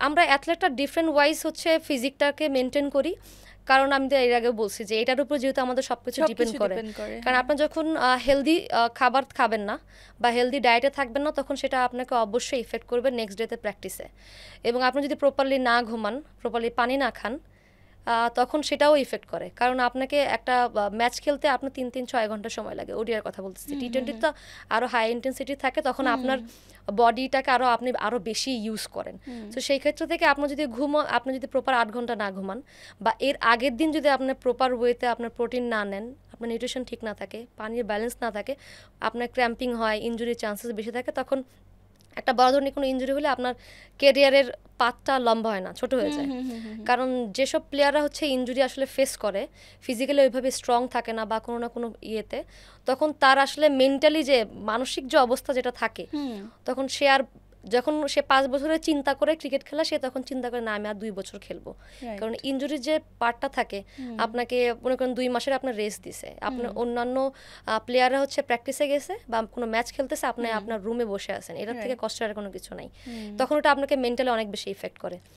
আমরা অ্যাথলেটটা different wise হচ্ছে ফিজিকটাকে maintain করি, কারণ আমি তো এর আগেও বলছি যে এটার উপর যেহেতু আমাদের সবকিছু ডিপেন্ড করে, কারণ আপনি যখন হেলদি খাবার খাবেন না বা হেলদি ডায়েটে থাকবেন না, তখন সেটা আপনাকে অবশ্যই ইফেক্ট করবে নেক্সট ডেতে প্র্যাকটিসে। এবং আপনি যদি প্রপারলি না ঘুমান, প্রপারলি পানি না খান, তখন সেটাও ইফেক্ট করে। কারণ আপনাকে একটা ম্যাচ খেলতে আপনার 3-6 ঘন্টা সময় লাগে, ওডিআর কথা বলতেছি। টি-20 তো আরও হাই ইন্টেন্সিটি থাকে, তখন আপনার বডিটাকে আপনি আরও বেশি ইউজ করেন। তো সেই ক্ষেত্র থেকে আপনার যদি আপনি যদি প্রপার 8 ঘন্টা না ঘুমান, বা এর আগের দিন যদি আপনার প্রপার ওয়েতে আপনার প্রোটিন না নেন, আপনার নিউট্রিশন ঠিক না থাকে, পানির ব্যালেন্স না থাকে, আপনার ক্র্যাম্পিং হয়, ইনজুরির চান্সেস বেশি থাকে, তখন একটা বড় ধরনের কোনো ইনজুরি হলে আপনার ক্যারিয়ারের পাথটা লম্বা হয় না, ছোট হয়ে যায়। কারণ যেসব প্লেয়াররা হচ্ছে ইনজুরি আসলে ফেস করে, ফিজিক্যালি ওইভাবে স্ট্রং থাকে না বা কোনো না কোনো ইয়েতে, তখন তার আসলে মেন্টালি যে মানসিক যে অবস্থা যেটা থাকে, তখন সে আর যখন সে 5 বছরের চিন্তা করে ক্রিকেট খেলা, সে তখন চিন্তা করে না আমি আর 2 বছর খেলবো। কারণ ইনজুরির যে পার্টটা থাকে, আপনাকে মনে করেন 2 মাসের আপনার রেস্ট দিছে, আপনার অন্যান্য প্লেয়াররা হচ্ছে প্র্যাকটিসে গেছে বা কোনো ম্যাচ খেলতেছে, আপনি আপনার রুমে বসে আছেন, এটার থেকে কষ্টের আর কোনো কিছু নাই। তখন ওটা আপনাকে মেন্টালি অনেক বেশি ইফেক্ট করে।